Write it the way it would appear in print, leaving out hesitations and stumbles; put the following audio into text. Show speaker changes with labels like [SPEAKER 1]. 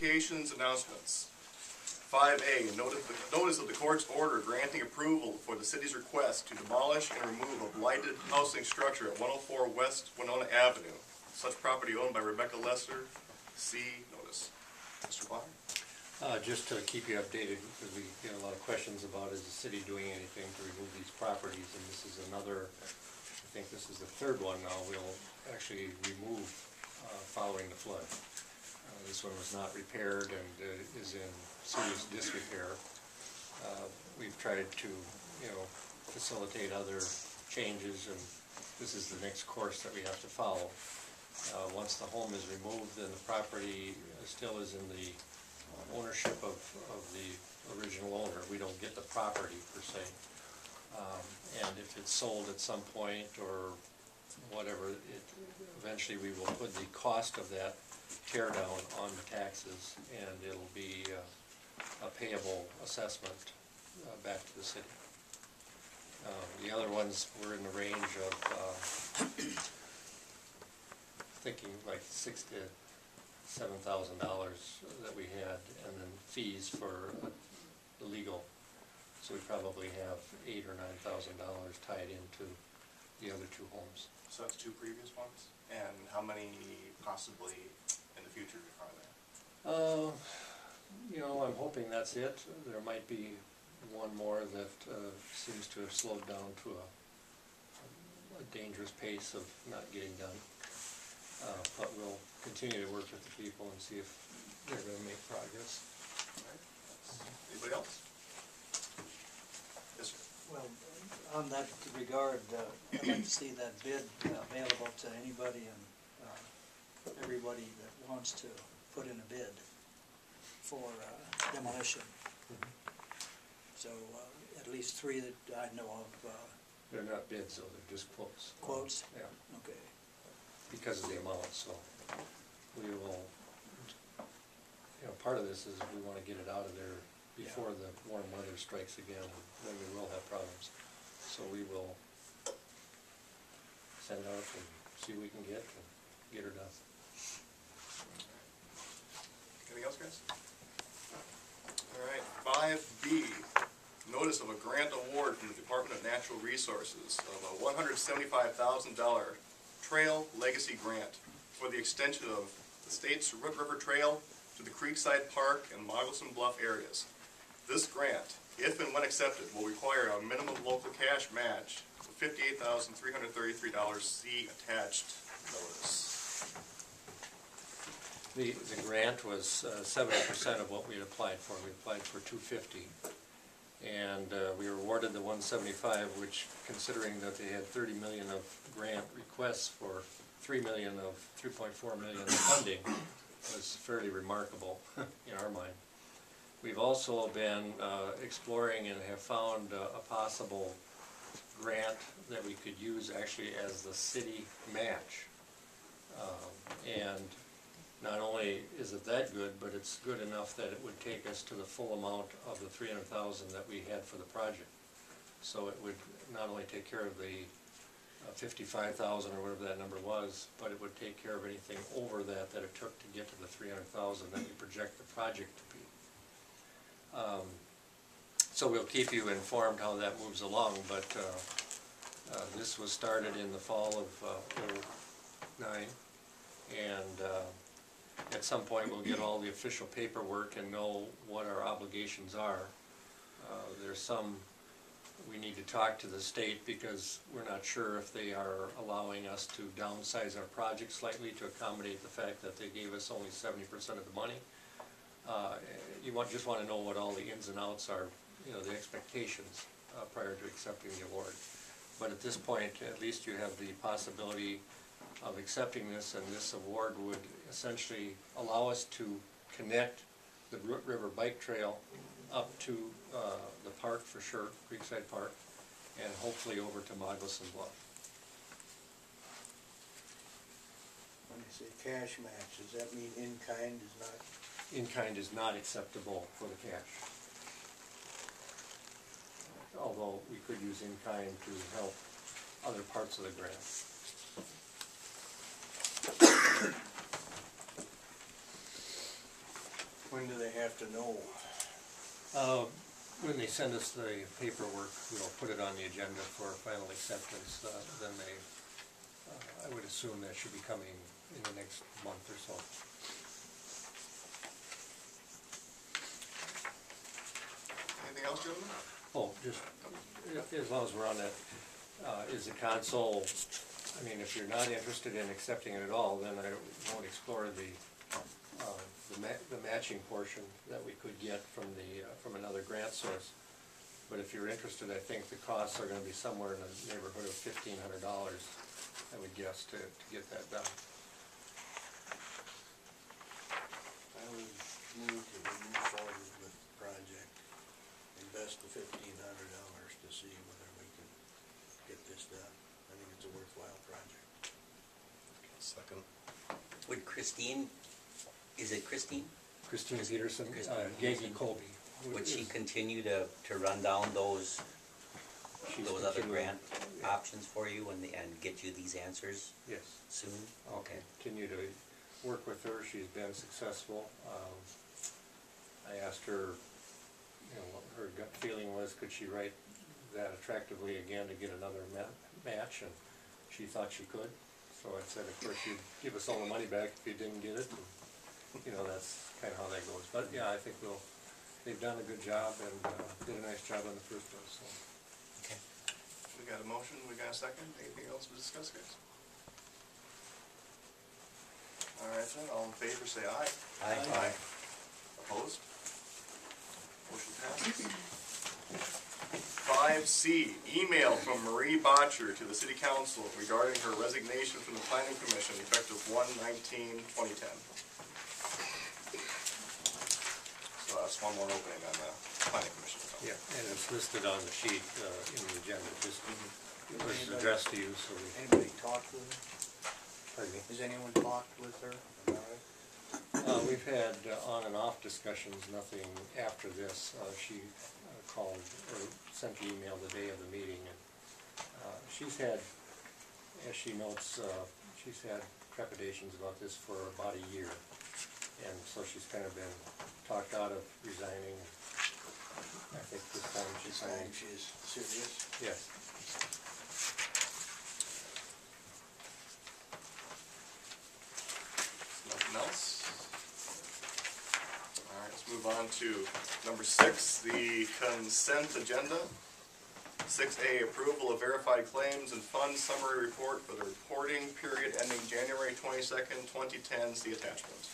[SPEAKER 1] Communications announcements. 5A, notice of the court's order granting approval for the city's request to demolish and remove a blighted housing structure at 104 West Winona Avenue. Such property owned by Rebecca Lesser. See notice. Mr. Bond?
[SPEAKER 2] Just to keep you updated, because we get a lot of questions about is the city doing anything to remove these properties, and this is another, I think this is the third one now, we'll actually remove following the flood. This one was not repaired and is in serious disrepair. We've tried to, facilitate other changes, and this is the next course that we have to follow. Once the home is removed, then the property still is in the ownership of the original owner. We don't get the property per se. And if it's sold at some point or whatever, eventually we will put the cost of that tear down on the taxes, and it'll be a payable assessment back to the city. The other ones were in the range of thinking like $6,000 to $7,000 that we had, and then fees for the legal. So we probably have $8,000 or $9,000 tied into the other two homes.
[SPEAKER 1] So that's two previous ones? And how many possibly in the future are there?
[SPEAKER 2] I'm hoping that's it. There might be one more that seems to have slowed down to a dangerous pace of not getting done. But we'll continue to work with the people and see if they're going to make progress.
[SPEAKER 1] All right. Anybody else? Yes, sir.
[SPEAKER 3] Well, on that regard, I'd like to see that bid available to anybody and everybody that wants to put in a bid for demolition.
[SPEAKER 2] Mm-hmm.
[SPEAKER 3] So at least 3 that I know of.
[SPEAKER 2] They're not bids, though. They're just quotes.
[SPEAKER 3] Quotes?
[SPEAKER 2] Yeah.
[SPEAKER 3] Okay.
[SPEAKER 2] Because of the amount, so we will, part of this is we want to get it out of there before the warm weather strikes again, and then we will have problems. So we will send out and see what we can get and get her done.
[SPEAKER 1] Anything else, guys? All right, 5B, notice of a grant award from the Department of Natural Resources of a $175,000 Trail Legacy Grant for the extension of the state's Root River Trail to the Creekside Park and Moccasin Bluff areas. This grant, if and when accepted, will require a minimum local cash match of $58,333. See attached notice.
[SPEAKER 2] The grant was 70% of what we had applied for. We applied for $250,000, and we were awarded the $175,000, which, considering that they had $30 million of grant requests for $3 million of $3.4 million of funding, was fairly remarkable in our mind. We've also been exploring and have found a possible grant that we could use actually as the city match, and not only is it that good, but it's good enough that it would take us to the full amount of the $300,000 that we had for the project. So it would not only take care of the $55,000 or whatever that number was, but it would take care of anything over that it took to get to the $300,000 that we project the project to be. So we'll keep you informed how that moves along, but this was started in the fall of '09, and at some point we'll get all the official paperwork and know what our obligations are. There's some we need to talk to the state because we're not sure if they are allowing us to downsize our project slightly to accommodate the fact that they gave us only 70% of the money. You just want to know what all the ins and outs are, the expectations prior to accepting the award. But at this point, at least you have the possibility of accepting this, and this award would essentially allow us to connect the Root River Bike Trail up to the park for sure, Creekside Park, and hopefully over to Moccasin Bluff.
[SPEAKER 4] When you say cash match, does that mean in-kind is not?
[SPEAKER 2] In-kind is not acceptable for the cash. Although we could use in-kind to help other parts of the grant.
[SPEAKER 4] When do they have to know?
[SPEAKER 2] When they send us the paperwork, we'll put it on the agenda for final acceptance, then they, I would assume that should be coming in the next month or so.
[SPEAKER 1] Anything else, gentlemen?
[SPEAKER 2] Oh, just, as long as we're on that, is the console, I mean, if you're not interested in accepting it at all, then I won't explore the matching portion that we could get from from another grant source. But if you're interested, I think the costs are gonna be somewhere in the neighborhood of $1,500, I would guess, to get that done.
[SPEAKER 4] I would move to move forward with the project. Invest the $1,500 to see whether we can get this done. I think it's a worthwhile project.
[SPEAKER 1] Second.
[SPEAKER 5] Would Christine, is it Christine?
[SPEAKER 2] Christine Peterson,
[SPEAKER 5] Christine
[SPEAKER 2] Gagey
[SPEAKER 5] Peterson.
[SPEAKER 2] Colby.
[SPEAKER 5] Would she continue to run down those other grant options for you and get you these answers
[SPEAKER 2] Yes.
[SPEAKER 5] soon?
[SPEAKER 2] Okay. Continue to work with her. She's been successful. I asked her, you know, what her gut feeling was. Could she write that attractively again to get another match? And she thought she could. So I said, of course, you'd give us all the money back if you didn't get it. And, you know, that's kind of how that goes. But yeah, I think they've done a good job and did a nice job on the first one. So.
[SPEAKER 5] Okay.
[SPEAKER 1] We got a motion, we got a second. Anything else to discuss, guys? All right, then, all in favor, say aye.
[SPEAKER 5] Aye.
[SPEAKER 1] Opposed? Motion passes. 5C, email from Marie Botcher to the City Council regarding her resignation from the Planning Commission effective 1/19/2010. So that's one more opening on the Planning Commission.
[SPEAKER 2] Yeah, and it's listed on the sheet in the agenda. Just it was addressed to you, so we.
[SPEAKER 4] Anybody talked with her?
[SPEAKER 2] Pardon me?
[SPEAKER 4] Has anyone talked with her about it?
[SPEAKER 2] We've had on and off discussions, nothing after this. She called or sent the email the day of the meeting, and she's had, as she notes, she's had trepidations about this for about a year, and so she's kind of been talked out of resigning. I think this time she's saying
[SPEAKER 4] She's serious?
[SPEAKER 2] yes.
[SPEAKER 1] Nothing else? All right, let's move on to number 6, the consent agenda. 6A, approval of verified claims and funds summary report for the reporting period ending January 22nd, 2010, see attachment.